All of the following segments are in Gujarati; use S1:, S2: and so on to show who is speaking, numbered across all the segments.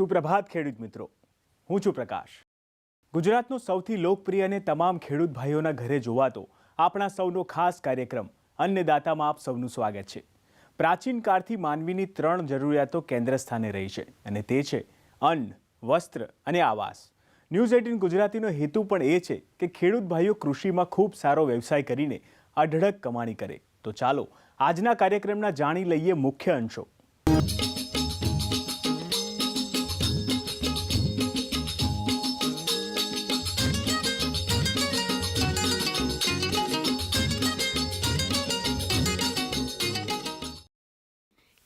S1: સુપ્રભાત ખેડૂત મિત્રો, હું છું પ્રકાશ। ગુજરાતનો સૌથી લોકપ્રિય અને તમામ ખેડૂત ભાઈઓના ઘરે જોવાતો આપણા સૌનો ખાસ કાર્યક્રમ અન્નદાતામાં આપ સૌનું સ્વાગત છે। પ્રાચીન કાળથી માનવીની 3 જરૂરિયાતો કેન્દ્ર સ્થાને રહી છે અને તે છે અન્ન, વસ્ત્ર અને આવાસ। ન્યૂઝ 18 ગુજરાતીનો હેતુ પણ એ છે કે ખેડૂત ભાઈઓ કૃષિમાં ખૂબ સારો વ્યવસાય કરીને અઢળક કમાણી કરે। તો ચાલો આજના કાર્યક્રમના જાણી લઈએ મુખ્ય અંશો।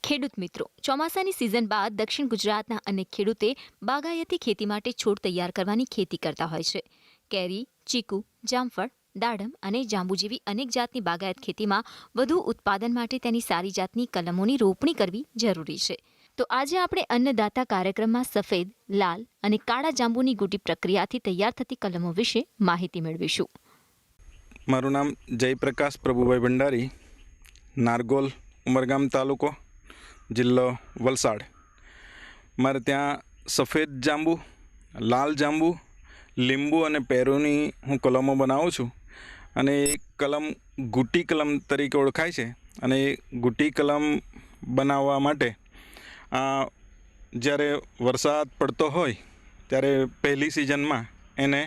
S2: ખેડૂત મિત્રો, ચોમાસાની સિઝન બાદ દક્ષિણ ગુજરાતના અનેક ખેડૂતે બાગાયતી ખેતી માટે છોડ તૈયાર કરવાની ખેતી કરતા હોય છે। કેરી, ચીકુ, જામફળ, દાડમ અને જાંબુ જેવી અનેક જાતની બાગાયત ખેતીમાં વધુ ઉત્પાદન માટે તેની સારી જાતની કલમોની રોપણી કરવી જરૂરી છે। તો આજે આપણે અન્નદાતા કાર્યક્રમમાં સફેદ, લાલ અને કાળા જાંબુની ગુટી પ્રક્રિયાથી તૈયાર થતી કલમો વિશે માહિતી મેળવીશું।
S3: મારું નામ જયપ્રકાશ પ્રભુભાઈ ભંડારી, નારગોલ, ઉમરગામ તાલુકો, જિલ્લો વલસાડ। મારે ત્યાં સફેદ જાંબુ, લાલ જાંબુ, લીંબુ અને પેરુની હું કલમો બનાવું છું અને એ કલમ ગુટી કલમ તરીકે ઓળખાય છે। અને એ ગુટી કલમ બનાવવા માટે જ્યારે વરસાદ પડતો હોય ત્યારે પહેલી સિઝનમાં એને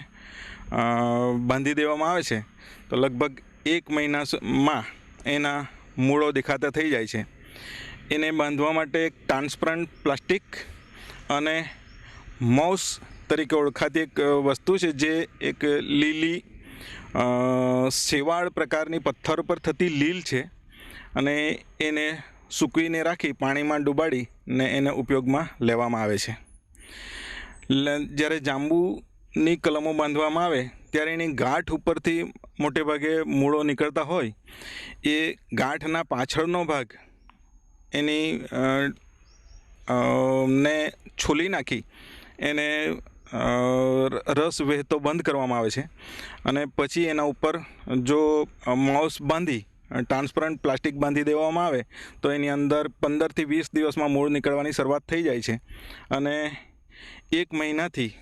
S3: બાંધી દેવામાં આવે છે। તો લગભગ 1 મહિનામાં એના મૂળો દેખાતા થઈ જાય છે। એને બાંધવા માટે એક ટ્રાન્સપરન્ટ પ્લાસ્ટિક અને માઉસ તરીકે ઓળખાતી એક વસ્તુ છે, જે એક લીલી શેવાળ પ્રકારની પથ્થર પર થતી લીલ છે અને એને સૂકવીને રાખી પાણીમાં ડૂબાડીને એને ઉપયોગમાં લેવામાં આવે છે। જ્યારે જાંબુની કલમો બાંધવામાં આવે ત્યારે એની ગાંઠ ઉપરથી મોટે ભાગે મૂળો નીકળતા હોય, એ ગાંઠના પાછળનો ભાગ એની ને છોલી નાખી એને રસ વહેતો બંધ કરવામાં આવે છે અને પછી એના ઉપર જો માઉસ બાંધી ટ્રાન્સપરન્ટ પ્લાસ્ટિક બાંધી દેવામાં આવે તો એની અંદર 15 થી 20 દિવસમાં મૂળ નીકળવાની શરૂઆત થઈ જાય છે અને 1 મહિનાથી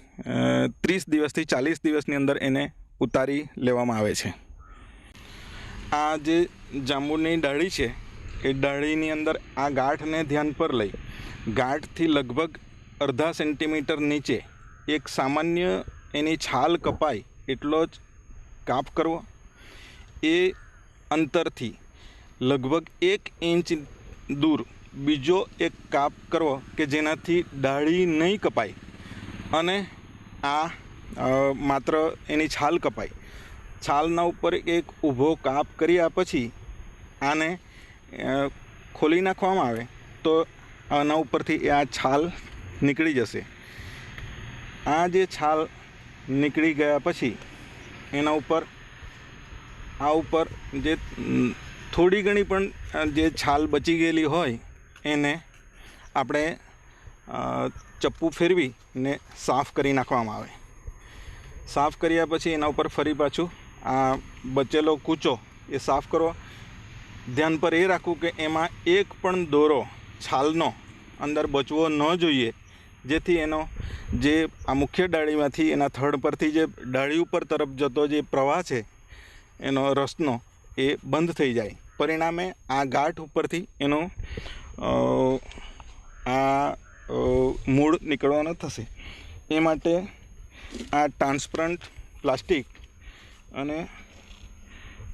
S3: 30 દિવસથી 40 દિવસની અંદર એને ઉતારી લેવામાં આવે છે। આ જે જાંબુની ડાળી છે એ ડાળીની અંદર આ ગાંઠને ધ્યાન પર લઈ ગાંઠથી લગભગ અડધા સેન્ટીમીટર નીચે એક સામાન્ય એની છાલ કપાય એટલો જ કાપ કરવો। એ અંતરથી લગભગ 1 ઇંચ દૂર બીજો એક કાપ કરવો કે જેનાથી ડાળી નહીં કપાય અને આ માત્ર એની છાલ કપાય। છાલના ઉપર એક ઊભો કાપ કર્યા પછી આને ખોલી નાખવામાં આવે તો આના ઉપરથી આ છાલ નીકળી જશે। આ જે છાલ નીકળી ગયા પછી એના ઉપર જે થોડી ઘણી પણ જે છાલ બચી ગયેલી હોય એને આપણે ચપ્પુ ફેરવીને સાફ કરી નાખવામાં આવે। સાફ કર્યા પછી એના ઉપર ફરી પાછું આ બચેલો કૂચો એ સાફ કરવો। ધ્યાન પર એ રાખવું કે એમાં એક પણ દોરો છાલનો અંદર બચવો ન જોઈએ, જેથી એનો જે આ મુખ્ય ડાળીમાંથી એના થડ પરથી જે ડાળી ઉપર તરફ જતો જે પ્રવાહ છે એનો રસનો એ બંધ થઈ જાય। પરિણામે આ ગાંઠ ઉપરથી એનો મૂળ નીકળવાનો થશે। એ માટે આ ટ્રાન્સપરન્ટ પ્લાસ્ટિક અને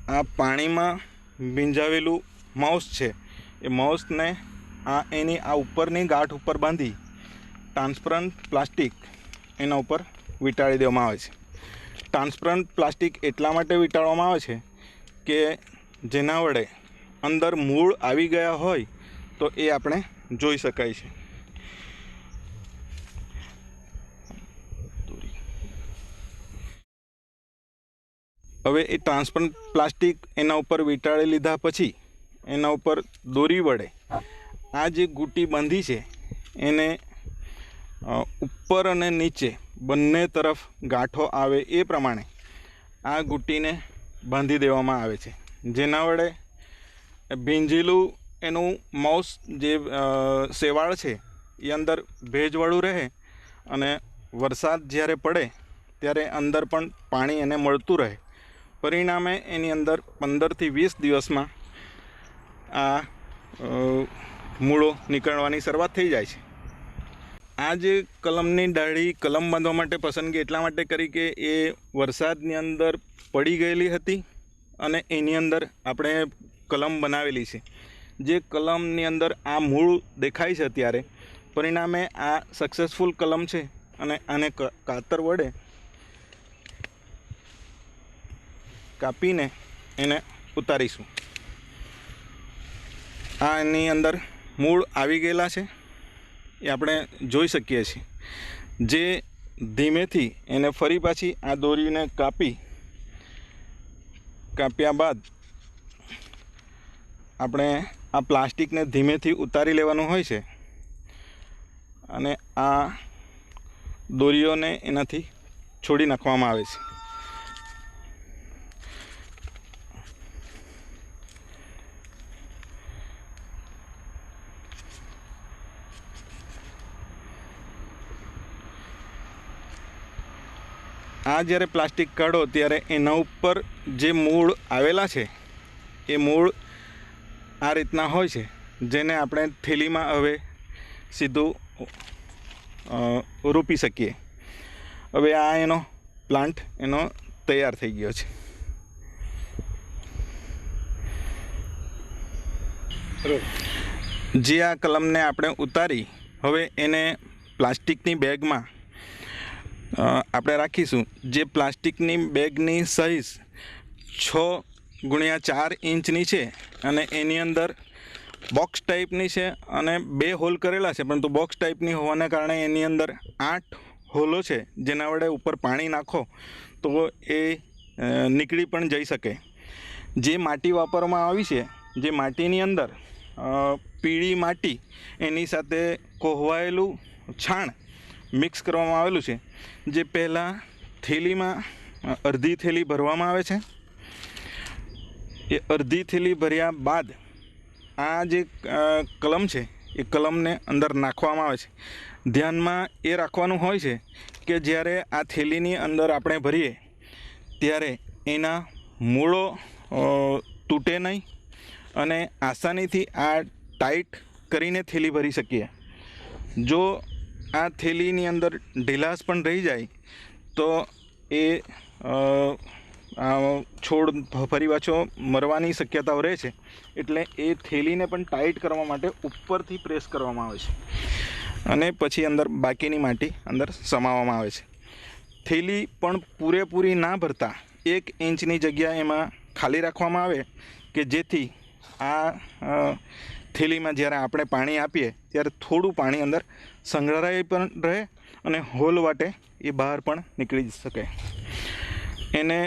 S3: આ પાણીમાં ભીંજાવેલું માઉસ છે એ માઉસને એની આ ઉપરની ગાંઠ ઉપર બાંધી ટ્રાન્સપરન્ટ પ્લાસ્ટિક એના ઉપર વીંટાળી દેવામાં આવે છે। ટ્રાન્સપરન્ટ પ્લાસ્ટિક એટલા માટે વીંટાળવામાં આવે છે કે જેના વડે અંદર મૂળ આવી ગયા હોય તો એ આપણે જોઈ શકાય છે। હવે એ ટ્રાન્સપરન્ટ પ્લાસ્ટિક એના ઉપર વીંટાળી લીધા પછી એના ઉપર દોરી વડે આ જે ગુટી બાંધી છે એને ઉપર અને નીચે બંને તરફ ગાંઠો આવે એ પ્રમાણે આ ગુટીને બાંધી દેવામાં આવે છે, જેના વડે ભીંજેલું એનું માઉસ જે શેવાળ છે એ અંદર ભેજવાળું રહે અને વરસાદ જ્યારે પડે ત્યારે અંદર પણ પાણી એને મળતું રહે. પરિણામે એની અંદર 15થી 20 દિવસમાં આ મૂળો નીકળવાની શરૂઆત થઈ જાય છે. આ જે કલમની ડાળી કલમ બાંધવા માટે પસંદગી એટલા માટે કરી કે એ વરસાદની અંદર પડી ગયેલી હતી અને એની અંદર આપણે કલમ બનાવેલી છે. જે કલમની અંદર આ મૂળ દેખાય છે અત્યારે, પરિણામે આ સક્સેસફુલ કલમ છે અને આને કાતર વડે કાપીને એને ઉતારીશું. આ એની અંદર મૂળ આવી ગયેલા છે એ આપણે જોઈ શકીએ છીએ. જે ધીમેથી એને ફરી પાછી આ દોરીને કાપ્યા બાદ આપણે આ પ્લાસ્ટિકને ધીમેથી ઉતારી લેવાનું હોય છે અને આ દોરીઓને એનાથી છોડી નાખવામાં આવે છે. આ જ્યારે પ્લાસ્ટિક કાઢો ત્યારે એના ઉપર જે મૂળ આવેલા છે એ મૂળ આ રીતના હોય છે, જેને આપણે થેલીમાં હવે સીધું રોપી શકીએ. હવે આ એનો પ્લાન્ટ એનો તૈયાર થઈ ગયો છે. જે આ કલમને આપણે ઉતારી હવે એને પ્લાસ્ટિકની બેગમાં આપણે રાખીશું. જે પ્લાસ્ટિકની બેગની સાઇઝ 6x4 ઇંચની છે અને એની અંદર બોક્સ ટાઈપની છે અને 2 હોલ કરેલા છે, પરંતુ બોક્સ ટાઈપની હોવાને કારણે એની અંદર 8 હોલો છે, જેના વડે ઉપર પાણી નાખો તો એ નીકળી પણ જઈ શકે. જે માટી વાપરવામાં આવી છે, જે માટીની અંદર પીળી માટી એની સાથે કોહવાયેલું છાણ મિક્સ કરવામાં આવેલું છે. જે પહેલાં થેલીમાં અડધી થેલી ભરવામાં આવે છે. એ અડધી થેલી ભર્યા બાદ આ જે કલમ છે એ કલમને અંદર નાખવામાં આવે છે. ધ્યાનમાં એ રાખવાનું હોય છે કે જ્યારે આ થેલીની અંદર આપણે ભરીએ ત્યારે એના મૂળો તૂટે નહીં અને આસાનીથી આ ટાઈટ કરીને થેલી ભરી શકીએ. જો આ થેલીની અંદર ઢીલાશ પણ રહી જાય તો એ છોડ ફરી પાછો મરવાની શક્યતાઓ રહે છે. એટલે એ થેલીને પણ ટાઈટ કરવા માટે ઉપરથી પ્રેસ કરવામાં આવે છે અને પછી અંદર બાકીની માટી અંદર સમાવવામાં આવે છે. થેલી પણ પૂરેપૂરી ના ભરતા 1 ઇંચની જગ્યા એમાં ખાલી રાખવામાં આવે કે જેથી આ થેલીમાં જ્યારે આપણે પાણી આપીએ ત્યારે થોડું પાણી અંદર સંગ્રહાય પણ રહે અને હોલ વાટે એ બહાર પણ નીકળી શકે. એને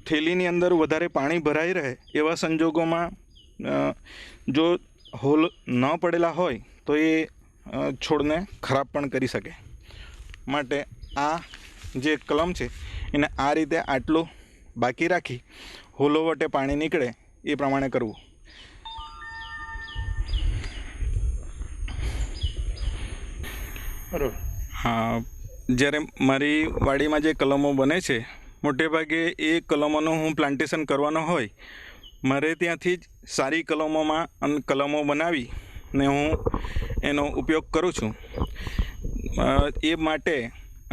S3: થેલીની અંદર વધારે પાણી ભરાઈ રહે એવા સંજોગોમાં જો હોલ ન પડેલા હોય તો એ છોડને ખરાબ પણ કરી શકે. માટે આ જે કલમ છે એને આ રીતે આટલું બાકી રાખી હોલો વટે પાણી નીકળે એ પ્રમાણે કરવું. બરાબર. હા, જ્યારે મારી વાડીમાં જે કલમો બને છે મોટે ભાગે એ કલમોનું હું પ્લાન્ટેશન કરવાનો હોય મારે ત્યાંથી જ સારી કલમો બનાવી ને હું એનો ઉપયોગ કરું છું. એ માટે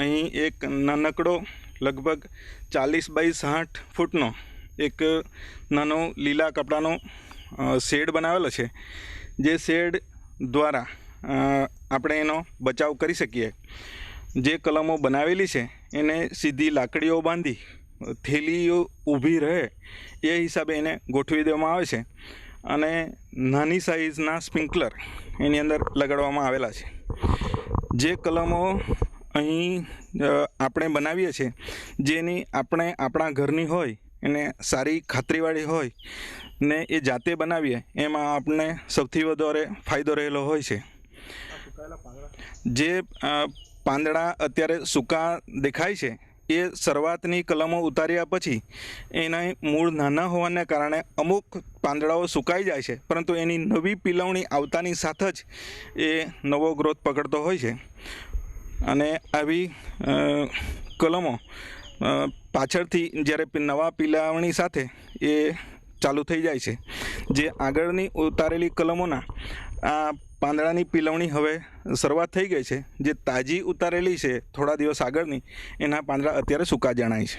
S3: અહીં એક નાનકડો લગભગ 40x60 ફૂટનો એક નાનો લીલા કપડાનો શેડ બનાવેલો છે. જે શેડ દ્વારા આપણે એનો બચાવ કરી શકીએ. જે કલમો બનાવેલી છે એને સીધી લાકડીઓ બાંધી થેલીઓ ઊભી રહે એ હિસાબે એને ગોઠવી દેવામાં આવે છે અને નાની સાઇઝના સ્પ્રિંકલર એની અંદર લગાડવામાં આવેલા છે. જે કલમો અહીં આપણે બનાવીએ છીએ જેની આપણે આપણા ઘરની હોય એને સારી ખાતરીવાળી હોય ને એ જાતે બનાવીએ એમાં આપણને સૌથી વધારે ફાયદો રહેલો હોય છે. જે પાંદડા અત્યારે સૂકા દેખાય છે એ શરૂઆતની કલમો ઉતાર્યા પછી એના મૂળ નાના હોવાને કારણે અમુક પાંદડાઓ સુકાઈ જાય છે, પરંતુ એની નવી પીલવણી આવતાની સાથે જ એ નવો ગ્રોથ પકડતો હોય છે. અને આવી કલમો પાછળથી જ્યારે નવા પિલાવણી સાથે એ ચાલુ થઈ જાય છે. જે આગળની ઉતારેલી કલમોના આ પાંદડાની પિલવણી હવે શરૂઆત થઈ ગઈ છે. જે તાજી ઉતારેલી છે થોડા દિવસ આગળની, એના પાંદડા અત્યારે સૂકા જણાય છે.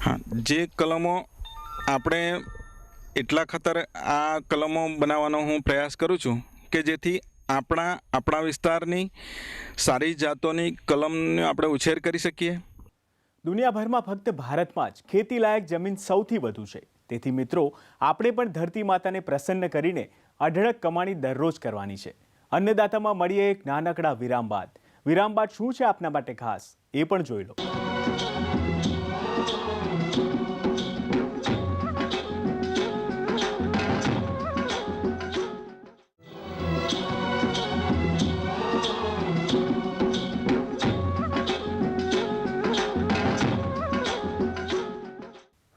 S3: હા, જે કલમો આપણે એટલા ખાતર આ કલમો બનાવવાનો હું પ્રયાસ કરું છું કે જેથી આપણા વિસ્તારની સારી જાતોની કલમનો આપણે ઉછેર કરી શકીએ.
S1: દુનિયાભરમાં ફક્ત ભારતમાં જ ખેતીલાયક જમીન સૌથી વધુ છે. તેથી મિત્રો, આપણે પણ ધરતી માતાને પ્રસન્ન કરીને અઢળક કમાણી દરરોજ કરવાની છે. અન્નદાતામાં મળીએ એક નાનકડા વિરામ બાદ. વિરામ બાદ શું છે આપના માટે ખાસ, એ પણ જોઈ લો.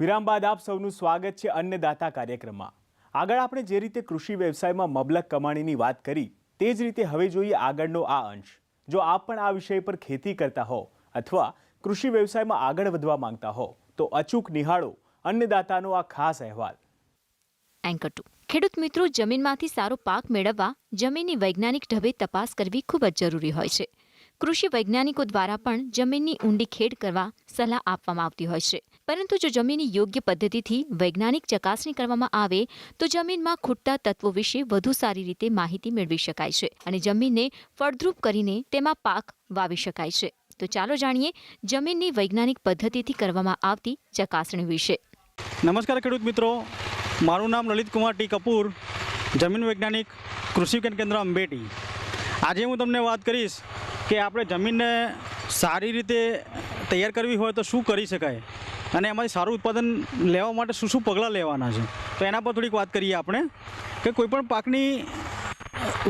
S1: વિરામ બાદ આપ સૌનું સ્વાગત છે અન્નદાતા કાર્યક્રમમાં. આગળ આપણે જે રીતે કૃષિ વ્યવસાયમાં મબલક કમાણીની વાત કરી, તે જ રીતે હવે જોઈએ આગળનો આ અંશ. જો આપ પણ આ વિષય પર ખેતી કરતા હો અથવા કૃષિ વ્યવસાયમાં આગળ વધવા માંગતા હો તો અચૂક નિહાળો અન્નદાતાનો આ ખાસ અહેવાલ.
S2: એન્કર 2. ખેડૂત મિત્રો, જમીનમાંથી સારો પાક મેળવવા જમીનની વૈજ્ઞાનિક ઢબે તપાસ કરવી ખૂબ જ જરૂરી હોય છે. કૃષિ વૈજ્ઞાનિકો દ્વારા પણ જમીનની ઊંડી ખેડ કરવા સલાહ આપવામાં આવતી હોય છે. પરંતુ જો જમીનની યોગ્ય પદ્ધતિથી વૈજ્ઞાનિક ચકાસણી કરવામાં આવે તો જમીનમાં ખૂટતા તત્વો વિશે વધુ સારી રીતે માહિતી મેળવી શકાય છે અને જમીનને ફળદ્રુપ કરીને તેમાં પાક વાવી શકાય છે. તો ચાલો જાણીએ જમીનની વૈજ્ઞાનિક પદ્ધતિથી કરવામાં આવતી ચકાસણી વિશે.
S4: નમસ્કાર ખેડૂત મિત્રો, મારું નામ લલિત કુમાર ટી કપૂર, જમીન વૈજ્ઞાનિક, કૃષિ વિજ્ઞાન કેન્દ્ર અંબેટી. આજે હું તમને વાત કરીશ કે આપણે જમીનને સારી રીતે તૈયાર કરવી હોય તો શું કરી શકાય અને એમાંથી સારું ઉત્પાદન લેવા માટે શું શું પગલાં લેવાના છે. તો એના પર થોડીક વાત કરીએ આપણે કે કોઈપણ પાકની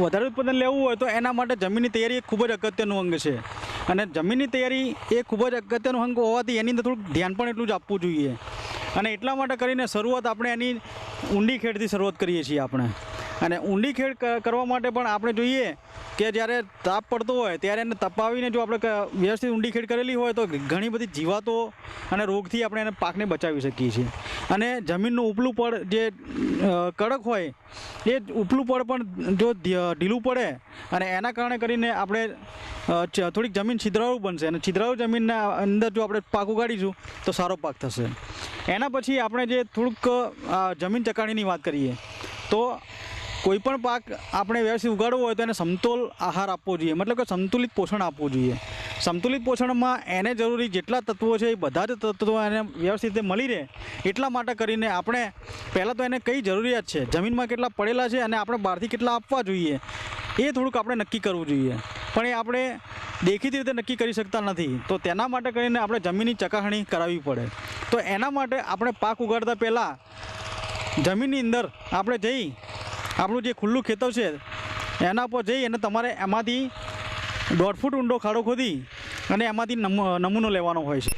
S4: વધારે ઉત્પાદન લેવું હોય તો એના માટે જમીનની તૈયારી એક ખૂબ જ અગત્યનું અંગ છે. અને જમીનની તૈયારી એ ખૂબ જ અગત્યનું અંગ હોવાથી એની અંદર થોડુંક ધ્યાન પણ એટલું જ આપવું જોઈએ. અને એટલા માટે કરીને શરૂઆત આપણે એની ઊંડી ખેડથી શરૂઆત કરીએ છીએ આપણે. અને ઊંડી ખેડ કરવા માટે પણ આપણે જોઈએ કે જ્યારે તાપ પડતો હોય ત્યારે એને તપાવીને જો આપણે વ્યવસ્થિત ઊંડી ખેડ કરેલી હોય તો ઘણી બધી જીવાતો અને રોગથી આપણે એને પાકને બચાવી શકીએ છીએ. અને જમીનનું ઉપલું પડ જે કડક હોય એ ઉપલું પડ પણ જો ઢીલું પડે અને એના કારણે કરીને આપણે થોડીક જમીન છિદ્રાળુ બનશે અને છિદ્રાળુ જમીનના અંદર જો આપણે પાક ઉગાડીશું તો સારો પાક થશે. એના પછી આપણે જે થોડુંક જમીન ચકાસણીની વાત કરીએ તો કોઈપણ પાક આપણે વ્યવસ્થિત ઉગાડવો હોય તો એને સમતોલ આહાર આપવો જોઈએ, મતલબ કે સંતુલિત પોષણ આપવું જોઈએ. સંતુલિત પોષણમાં એને જરૂરી જેટલા તત્વો છે એ બધા જ તત્વો એને વ્યવસ્થિત રીતે મળી રહે એટલા માટે કરીને આપણે પહેલાં તો એને કઈ જરૂરિયાત છે, જમીનમાં કેટલા પડેલા છે અને આપણે બહારથી કેટલા આપવા જોઈએ એ થોડુંક આપણે નક્કી કરવું જોઈએ. પણ એ આપણે દેખીતી રીતે નક્કી કરી શકતા નથી. તો તેના માટે કરીને આપણે જમીનની ચકાસણી કરાવવી પડે. તો એના માટે આપણે પાક ઉગાડતા પહેલાં જમીનની અંદર આપણે જઈ આપણું જે ખુલ્લું ખેતર છે એના પર જઈ અને તમારે એમાંથી 1.5 ફૂટ ઊંડો ખાડો ખોદી અને એમાંથી નમૂનો લેવાનો હોય છે.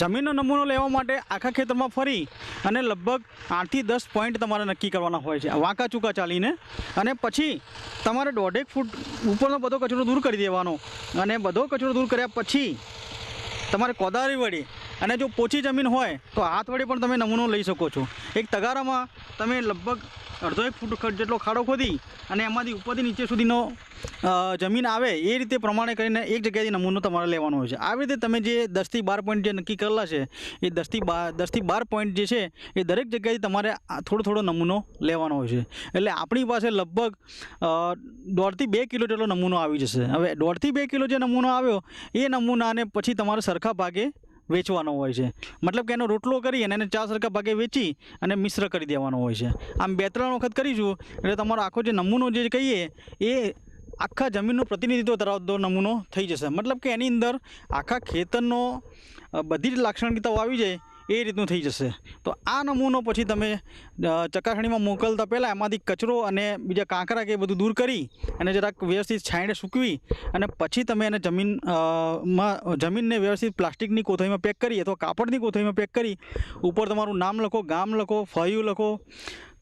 S4: જમીનનો નમૂનો લેવા માટે આખા ખેતરમાં ફરી અને લગભગ 8 થી 10 પોઈન્ટ તમારે નક્કી કરવાના હોય છે વાંકા ચૂકા ચાલીને. અને પછી તમારે 1.5 ફૂટ ઉપરનો બધો કચરો દૂર કરી દેવાનો. અને બધો કચરો દૂર કર્યા પછી તમારે કોદાળી વડે અને જો પોચી જમીન હોય તો હાથ વડે પણ તમે નમૂનો લઈ શકો છો. એક તગારામાં તમે લગભગ 1.5 ફૂટ જેટલો ખાડો ખોદી અને એમાંથી ઉપરથી નીચે સુધીનો જમીન આવે એ રીતે પ્રમાણે કરીને એક જગ્યાએથી નમૂનો તમારે લેવાનો હોય છે. આવી રીતે તમે જે 10 થી 12 પોઈન્ટ જે નક્કી કરેલા છે એ 10 થી 12 પોઈન્ટ જે છે એ દરેક જગ્યાએથી તમારે થોડો નમૂનો લેવાનો હોય છે. એટલે આપણી પાસે લગભગ 1.5 થી 2 કિલો જેટલો નમૂનો આવી જશે. હવે 1.5 થી 2 કિલો જે નમૂનો આવ્યો એ નમૂનાને પછી તમારે સરખા ભાગે વેચવાનો હોય છે. મતલબ કે એનો રોટલો કરી અને એને 4 સરખા ભાગે વેચી અને મિશ્ર કરી દેવાનો હોય છે. આમ 2-3 વખત કરીશું એટલે તમારો આખો જે નમૂનો જે કહીએ એ આખા જમીનનું પ્રતિનિધિત્વ ધરાવતો નમૂનો થઈ જશે. મતલબ કે એની અંદર આખા ખેતરનો બધી જ લાક્ષણિકતાઓ આવી જાય એ રીતનું થઈ જશે. તો આ નમૂનો પછી તમે ચકાસણીમાં મોકલતા પહેલાં એમાંથી કચરો અને બીજા કાંકરા કે બધું દૂર કરી અને જરાક વ્યવસ્થિત છાંયડે સૂકવી અને પછી તમે એને જમીનને વ્યવસ્થિત પ્લાસ્ટિકની કોથળીમાં પેક કરી અથવા કાપડની કોથળીમાં પેક કરી ઉપર તમારું નામ લખો, ગામ લખો, ફળિયું લખો,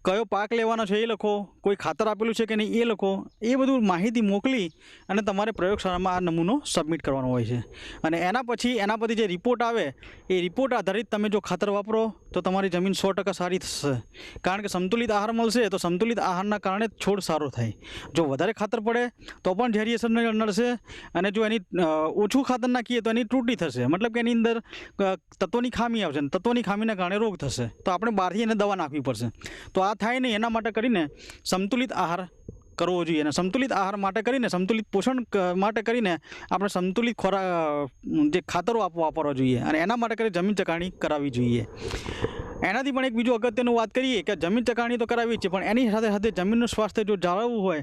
S4: કયો પાક લેવાનો છે એ લખો, કોઈ ખાતર આપેલું છે કે નહીં એ લખો. એ બધું માહિતી મોકલી અને તમારે પ્રયોગશાળામાં આ નમૂનો સબમિટ કરવાનો હોય છે. અને એના પરથી જે રિપોર્ટ આવે એ રિપોર્ટ આધારિત તમે જો ખાતર વાપરો તો તમારી જમીન 100% સારી થશે. કારણ કે સંતુલિત આહાર મળશે તો સંતુલિત આહારના કારણે છોડ સારો થાય. જો વધારે ખાતર પડે તો પણ ઝેરી અસર નડશે, અને જો એની ઓછું ખાતર નાખીએ તો એની ત્રુટી થશે, મતલબ કે એની અંદર તત્વોની ખામી આવશે, અને તત્વોની ખામીના કારણે રોગ થશે. તો આપણે બહારથી એને દવા નાખવી પડશે. તો આ થાય નહીં એના માટે કરીને સંતુલિત આહાર કરવો જોઈએ. અને સંતુલિત આહાર માટે કરીને, સંતુલિત પોષણ માટે કરીને આપણે સંતુલિત ખોરાક જે ખાતરો વાપરવા જોઈએ, અને એના માટે કરીને જમીન ચકાસણી કરાવવી જોઈએ. એનાથી પણ એક બીજું અગત્યનું વાત કરીએ કે જમીન ચકાસણી તો કરાવી છે, પણ એની સાથે સાથે જમીનનું સ્વાસ્થ્ય જો જાળવવું હોય,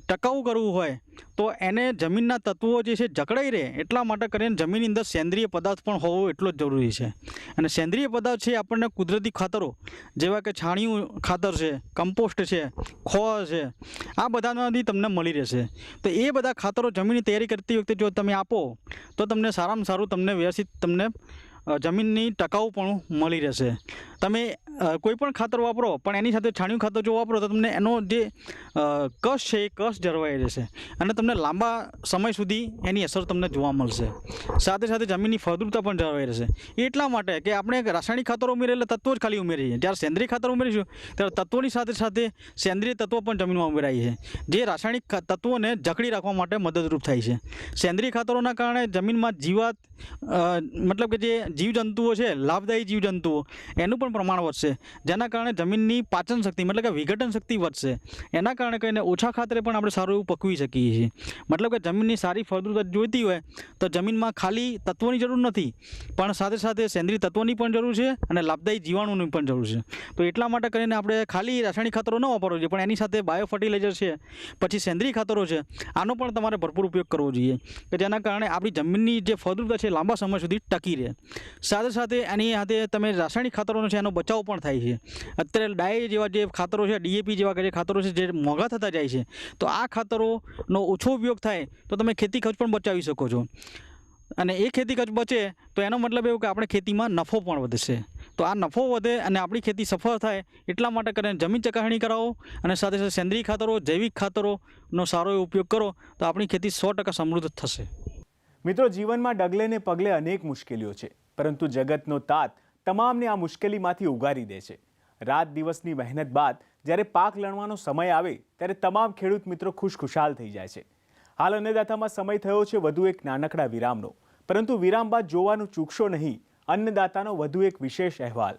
S4: ટકાઉ કરવું હોય, તો એને જમીનના તત્વો જે છે જકડાઈ રહે એટલા માટે કરીને જમીનની અંદર સેન્દ્રિય પદાર્થ પણ હોવો એટલો જ જરૂરી છે. અને સેન્દ્રિય પદાર્થ છે આપણને કુદરતી ખાતરો જેવા કે છાણિયું ખાતર છે, કમ્પોસ્ટ છે, ખોળ છે, આ બધામાંથી તમને મળી રહેશે. તો એ બધા ખાતરો જમીનની તૈયારી કરતી વખતે જો તમે આપો તો તમને સારામાં સારું તમને વ્યવસ્થિત તમને જમીનની ટકાઉપણું મળી રહેશે. તમે કોઈ પણ ખાતર વાપરો પણ એની સાથે છાણિયું ખાતર જો વાપરો તો તમને એનો જે કસ છે એ કસ જળવાઈ રહેશે, અને તમને લાંબા સમય સુધી એની અસર તમને જોવા મળશે. સાથે સાથે જમીનની ફળદ્રુપતા પણ જળવાઈ રહેશે. એટલા માટે કે આપણે રાસાયણિક ખાતરો ઉમેરીએ એટલે તત્વો જ ખાલી ઉમેરીએ, જ્યારે સેન્દ્રિય ખાતર ઉમેરીશું ત્યારે તત્વોની સાથે સાથે સેન્દ્રિય તત્વો પણ જમીનમાં ઉમેરાય છે, જે રાસાયણિક તત્વોને જકડી રાખવા માટે મદદરૂપ થાય છે. સેન્દ્રિય ખાતરોના કારણે જમીનમાં જીવાત મતલબ કે જે જીવજંતુઓ છે, લાભદાયી જીવજંતુઓ, એનું પણ પ્રમાણ વધશે, જેના કારણે જમીનની પાચન શક્તિ મતલબ કે વિઘટન શક્તિ વધશે. એના કારણે કહીને ઓછા ખાતરે પણ આપણે સારું એવું પકવી શકીએ છીએ. મતલબ કે જમીનની સારી ફળદ્રુપતા જોઈતી હોય તો જમીનમાં ખાલી તત્વોની જરૂર નથી, પણ સાથે સાથે સેન્દ્રિય તત્વોની પણ જરૂર છે, અને લાભદાયી જીવાણુની પણ જરૂર છે. તો એટલા માટે કરીને આપણે ખાલી રાસાયણિક ખાતરો ન વાપરવો જોઈએ, પણ એની સાથે બાયો ફર્ટિલાઇઝર છે, પછી સેન્દ્રિય ખાતરો છે, આનો પણ તમારે ભરપૂર ઉપયોગ કરવો જોઈએ, કે જેના કારણે આપણી જમીનની જે ફળદ્રુપતા છે લાંબા સમય સુધી ટકી રહે. સાથે સાથે એની સાથે તમે રાસાયણિક ખાતરોનો છે એનો બચાવ પણ થાય છે. અત્યારે ડાય જેવા જે ખાતરો છે, ડીએપી જેવા જે ખાતરો છે જે મોંઘા થતા જાય છે, તો આ ખાતરોનો ઓછો ઉપયોગ થાય તો તમે ખેતી ખર્ચ પણ બચાવી શકો છો. અને એ ખેતી ખર્ચ બચે તો એનો મતલબ એવું કે આપણે ખેતીમાં નફો પણ વધશે. તો આ નફો વધે અને આપણી ખેતી સફળ થાય એટલા માટે કરીને જમીન ચકાસણી કરાવો, અને સાથે સાથે સેન્દ્રિય ખાતરો, જૈવિક ખાતરોનો સારો એવો ઉપયોગ કરો તો આપણી ખેતી 100% સમૃદ્ધ થશે.
S1: મિત્રો, જીવનમાં ડગલે ને પગલે અનેક મુશ્કેલીઓ છે, પરંતુ જગતનો તાત તમામને આ મુશ્કેલીમાંથી ઉગારી દે છે. રાત દિવસની મહેનત બાદ જ્યારે પાક લણવાનો સમય આવે ત્યારે તમામ ખેડૂત મિત્રો ખુશખુશાલ થઈ જાય છે. હાલ અન્નદાતામાં સમય થયો છે વધુ એક નાનકડા વિરામનો, પરંતુ વિરામ બાદ જોવાનું ચૂકશો નહીં અન્નદાતાનો વધુ એક વિશેષ અહેવાલ.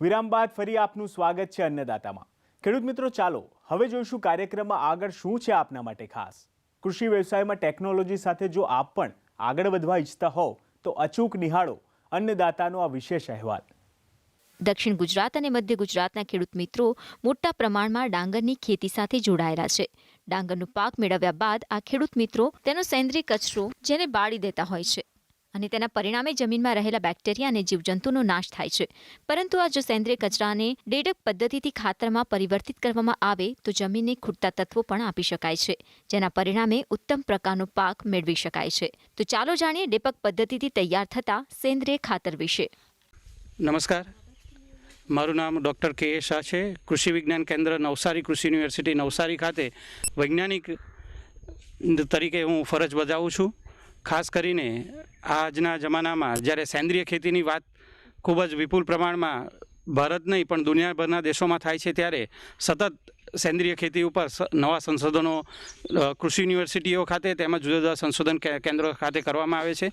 S1: વિરામ બાદ ફરી આપનું સ્વાગત છે અન્નદાતામાં. ખેડૂત મિત્રો, ચાલો હવે જોઈશું કાર્યક્રમમાં આગળ શું છે આપના માટે ખાસ. કૃષિ વ્યવસાયમાં ટેકનોલોજી સાથે જો આપ પણ આગળ વધવા ઈચ્છતા હોવ તો અચૂક નિહાળો અન્નદાતાનો આ વિશેષ અહેવાલ.
S2: દક્ષિણ ગુજરાત અને મધ્ય ગુજરાતના ખેડૂત મિત્રો મોટા પ્રમાણમાં ડાંગરની ખેતી સાથે જોડાયેલા છે. ડાંગરનો પાક મેળવ્યા બાદ આ ખેડૂત મિત્રો તેનો સેન્દ્રિય કચરો જેને બાળી દેતા હોય છે, અને તેના પરિણામે જમીનમાં રહેલા બેક્ટેરિયા અને જીવજંતુનો નાશ થાય છે. પરંતુ આ જો સેન્દ્રિય કચરાને ડેડક પદ્ધતિથી ખાતરમાં પરિવર્તિત કરવામાં આવે તો જમીનને ખૂટતા તત્વો પણ આપી શકાય છે, જેના પરિણામે ઉત્તમ પ્રકારનો પાક મેળવી શકાય છે. તો ચાલો જાણીએ ડેપક પદ્ધતિથી તૈયાર થતા સેન્દ્રિય ખાતર વિશે.
S5: નમસ્કાર, મારું નામ ડૉક્ટર કે એ શાહ છે. કૃષિ વિજ્ઞાન કેન્દ્ર નવસારી કૃષિ યુનિવર્સિટી નવસારી ખાતે વૈજ્ઞાનિક તરીકે હું ફરજ બજાવું છું. ખાસ કરીને આજના જમાનામાં જ્યારે સેન્દ્રિય ખેતીની વાત ખૂબ જ વિપુલ પ્રમાણમાં ભારત નહીં પણ દુનિયાભરના દેશોમાં થાય છે, ત્યારે સતત સેન્દ્રિય ખેતી ઉપર નવા સંશોધનો કૃષિ યુનિવર્સિટીઓ ખાતે તેમજ જુદા જુદા સંશોધન કેન્દ્રો ખાતે કરવામાં આવે છે.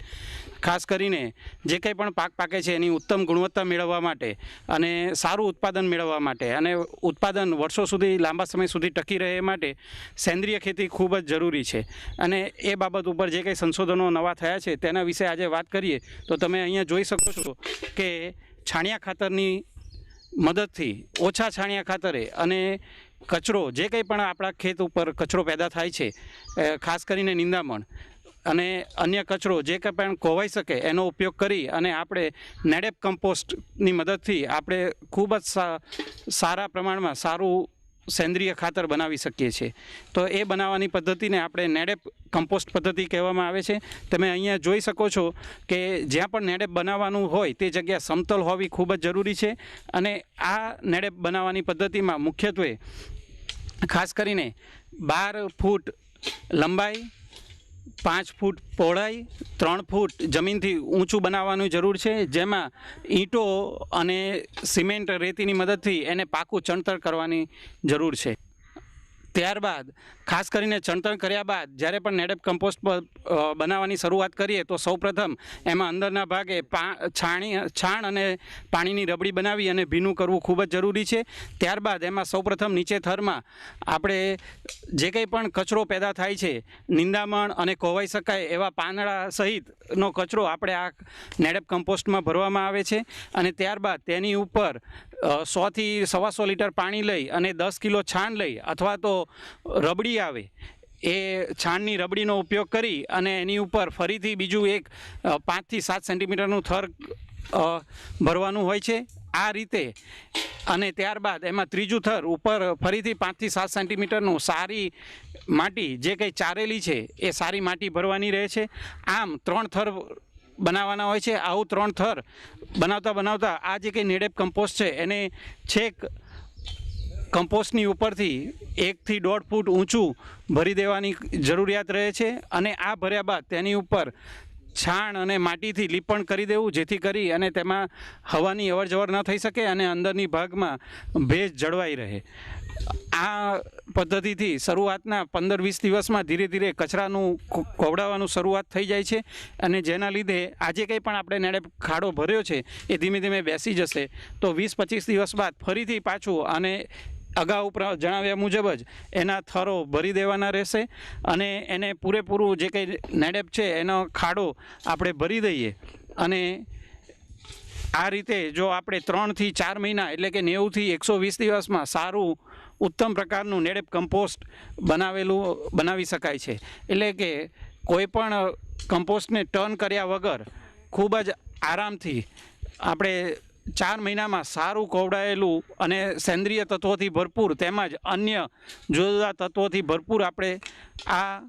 S5: ખાસ કરીને જે કંઈ પણ પાક પાકે છે એની ઉત્તમ ગુણવત્તા મેળવવા માટે અને સારું ઉત્પાદન મેળવવા માટે અને ઉત્પાદન વર્ષો સુધી લાંબા સમય સુધી ટકી રહે એ માટે સેન્દ્રિય ખેતી ખૂબ જ જરૂરી છે. અને એ બાબત ઉપર જે કંઈ સંશોધનો નવા થયા છે તેના વિશે આજે વાત કરીએ તો તમે અહીંયા જોઈ શકો છો કે છાણિયા ખાતરની મદદથી ઓછા છાણિયા ખાતરે અને કચરો જે કંઈ પણ આપણા ખેત ઉપર કચરો પેદા થાય છે, ખાસ કરીને નિંદામણ, અને અન્ય કચરો જે કંઈ પણ કોવાઈ શકે એનો ઉપયોગ કરી અને આપણે નેડેપ કમ્પોસ્ટની મદદથી આપણે ખૂબ જ સારા પ્રમાણમાં સારું સેન્દ્રિય ખાતર બનાવી શકીએ છીએ. તો એ બનાવવાની પદ્ધતિને આપણે નેડેપ કમ્પોસ્ટ પદ્ધતિ કહેવામાં આવે છે. તમે અહીંયા જોઈ શકો છો કે જ્યાં પણ નેડેપ બનાવવાનું હોય તે જગ્યા સમતલ હોવી ખૂબ જ જરૂરી છે. અને આ નેડેપ બનાવવાની પદ્ધતિમાં મુખ્યત્વે ખાસ કરીને 12 ફૂટ લંબાઈ, 5 ફૂટ પહોળાઈ, 3 ફૂટ જમીનથી ઊંચું બનાવવાની જરૂર છે, જેમાં ઈંટો અને સિમેન્ટ રેતીની મદદથી એને પાકું ચણતર કરવાની જરૂર છે. ત્યારબાદ ખાસ કરીને ચણતર કર્યા બાદ જ્યારે પણ નેડેપ કમ્પોસ્ટ બનાવવાની શરૂઆત કરીએ તો સૌપ્રથમ એમાં અંદરના ભાગે છાણ અને પાણીની રબડી બનાવી અને ભીનું કરવું ખૂબ જ જરૂરી છે. ત્યારબાદ એમાં સૌપ્રથમ નીચે થરમાં આપણે જે કંઈ પણ કચરો પેદા થાય છે, નિંદામણ અને કોવાઈ શકાય એવા પાંદડા સહિતનો કચરો આપણે આ નેડેપ કમ્પોસ્ટમાં ભરવામાં આવે છે. અને ત્યારબાદ તેની ઉપર 100 થી 125 લીટર પાણી લઈ અને 10 કિલો છાણ લઈ અથવા તો રબડી આવે એ છાણની રબડીનો ઉપયોગ કરી અને એની ઉપર ફરીથી બીજું એક 5 થી 7 સેન્ટીમીટરનું થર ભરવાનું હોય છે. આ રીતે અને ત્યારબાદ એમાં ત્રીજું થર ઉપર ફરીથી 5 થી 7 સેન્ટીમીટરનું સારી માટી જે કંઈ ચારેલી છે એ સારી માટી ભરવાની રહે છે. આમ 3 થર બનાવવાના હોય છે. આવું 3 થર બનાવતા આ જે કંઈ નેડેપ કમ્પોસ્ટ છે એને છેક કમ્પોસ્ટની ઉપરથી 1 થી 1.5 ફૂટ ઊંચું ભરી દેવાની જરૂરિયાત રહે છે. અને આ ભર્યા બાદ તેની ઉપર છાણ અને માટીથી લીપણ કરી દેવું, જેથી કરી અને તેમાં હવાની અવરજવર ન થઈ શકે અને અંદરની ભાગમાં ભેજ જળવાઈ રહે. આ પદ્ધતિથી શરૂઆતના 15-20 દિવસમાં ધીરે ધીરે કચરાનું કોવડાવવાનું શરૂઆત થઈ જાય છે. અને જેના લીધે આજે કંઈ પણ આપણે નેડેપ ખાડો ભર્યો છે એ ધીમે ધીમે બેસી જશે. તો 20-25 દિવસ બાદ ફરીથી પાછું અને અગાઉ જણાવ્યા મુજબ જ એના થરો ભરી દેવાના રહેશે અને એને પૂરેપૂરું જે કંઈ નેડેપ છે એનો ખાડો આપણે ભરી દઈએ. અને આ રીતે જો આપણે 3 થી 4 મહિના એટલે કે 90 થી 120 દિવસમાં સારું ઉત્તમ પ્રકારનું નેડેપ કમ્પોસ્ટ બનાવી શકાય છે. એટલે કે કોઈ પણ કમ્પોસ્ટને ટર્ન કર્યા વગર ખૂબ જ આરામથી આપણે 4 મહિનામાં સારું કોવડાયેલું અને સેન્દ્રિય તત્વોથી ભરપૂર તેમજ અન્ય જુદા જુદા તત્વોથી ભરપૂર આપણે આ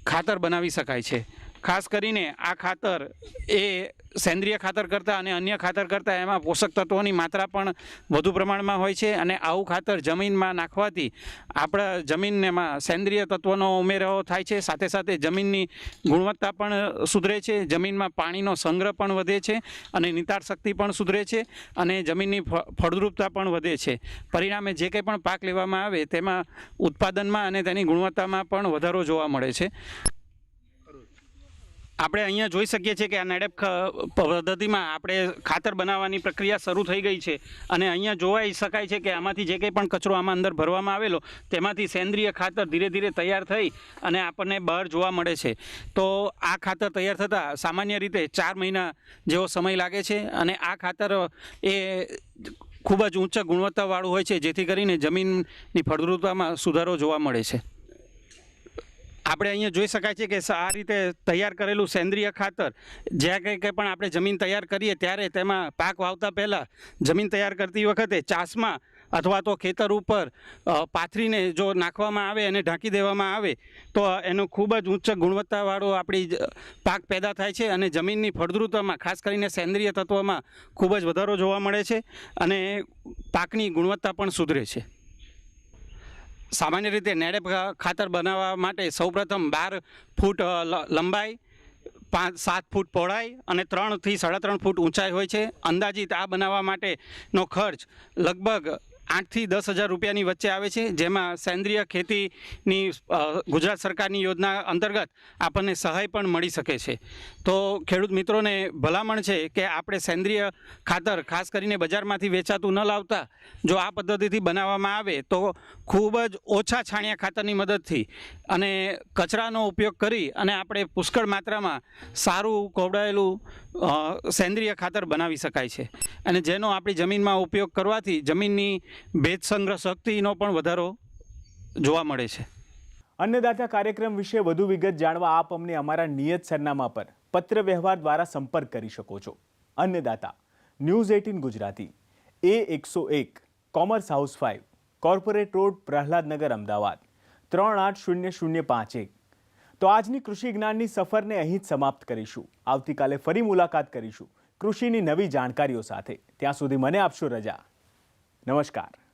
S5: ખાતર બનાવી શકાય છે. ખાસ કરીને આ ખાતર એ સેન્દ્રિય ખાતર કરતાં અને અન્ય ખાતર કરતાં એમાં પોષક તત્વોની માત્રા પણ વધુ પ્રમાણમાં હોય છે. અને આવું ખાતર જમીનમાં નાખવાથી આપણા જમીનમાં સેન્દ્રિય તત્વોનો ઉમેરો થાય છે. સાથે સાથે જમીનની ગુણવત્તા પણ સુધરે છે, જમીનમાં પાણીનો સંગ્રહ પણ વધે છે અને નિતાર શક્તિ પણ સુધરે છે અને જમીનની ફળદ્રુપતા પણ વધે છે. પરિણામે જે કંઈ પણ પાક લેવામાં આવે તેમાં ઉત્પાદનમાં અને તેની ગુણવત્તામાં પણ વધારો જોવા મળે છે. આપણે અહીંયા જોઈ શકીએ છીએ કે આ નેડેપ પદ્ધતિમાં આપણે ખાતર બનાવવાની પ્રક્રિયા શરૂ થઈ ગઈ છે. અને અહીંયા જોવાઈ શકાય છે કે આમાંથી જે કંઈ પણ કચરો આમાં અંદર ભરવામાં આવેલો તેમાંથી સેન્દ્રિય ખાતર ધીરે ધીરે તૈયાર થઈ અને આપણને બહાર જોવા મળે છે. તો આ ખાતર તૈયાર થતાં સામાન્ય રીતે 4 મહિના જેવો સમય લાગે છે. અને આ ખાતર એ ખૂબ જ ઉચ્ચ ગુણવત્તાવાળું હોય છે, જેથી કરીને જમીનની ફળદ્રુપતામાં સુધારો જોવા મળે છે. આપણે અહીંયા જોઈ શકાય છે કે આ રીતે તૈયાર કરેલું સેન્દ્રિય ખાતર જ્યાં કંઈ પણ આપણે જમીન તૈયાર કરીએ ત્યારે તેમાં પાક વાવતા પહેલાં જમીન તૈયાર કરતી વખતે ચાસમાં અથવા તો ખેતર ઉપર પાથરીને જો નાખવામાં આવે અને ઢાંકી દેવામાં આવે તો એનો ખૂબ જ ઉચ્ચ ગુણવત્તાવાળો આપણી પાક પેદા થાય છે અને જમીનની ફળદ્રુપતામાં ખાસ કરીને સેન્દ્રિય તત્વોમાં ખૂબ જ વધારો જોવા મળે છે અને પાકની ગુણવત્તા પણ સુધરે છે. સામાન્ય રીતે નેડેપ ખાતર બનાવવા માટે સૌપ્રથમ 12 ફૂટ લંબાઈ, 5-7 ફૂટ પહોળાઈ અને 3 થી 3.5 ફૂટ ઊંચાઈ હોય છે. અંદાજિત આ બનાવવા માટેનો ખર્ચ લગભગ 8 થી 10,000 રૂપિયાની વચ્ચે આવે છે, જેમાં સેન્દ્રિય ખેતીની ગુજરાત સરકારની યોજના અંતર્ગત આપણને સહાય પણ મળી શકે છે. તો ખેડૂત મિત્રોને ભલામણ છે કે આપણે સેન્દ્રિય ખાતર ખાસ કરીને બજારમાંથી વેચાતું ન લાવતા જો આ પદ્ધતિથી બનાવવામાં આવે તો ખૂબ જ ઓછા છાણિયા ખાતરની મદદથી અને કચરાનો ઉપયોગ કરી અને આપણે પુષ્કળ માત્રામાં સારું કોવડાયેલું સેન્દ્રિય ખાતર બનાવી શકાય છે. અને જેનો આપણી જમીનમાં ઉપયોગ કરવાથી જમીનની ભેજ સંગ્રહ શક્તિનો પણ વધારો જોવા મળે છે.
S1: અન્નદાતા કાર્યક્રમ વિશે વધુ વિગત જાણવા આપ અમને અમારા નિયત સરનામા પર પત્ર વ્યવહાર દ્વારા સંપર્ક કરી શકો છો. Annadata, news 18 Gujarati, A101, commerce house 5, corporate road, Prahladnagar, Ahmedabad 380051. તો આજની કૃષિ જ્ઞાનની સફરને અહીં જ સમાપ્ત કરીશું. આવતીકાલે ફરી મુલાકાત કરીશું કૃષિની નવી જાણકારીઓ સાથે. ત્યાં સુધી મને આપશો રજા. નમસ્કાર.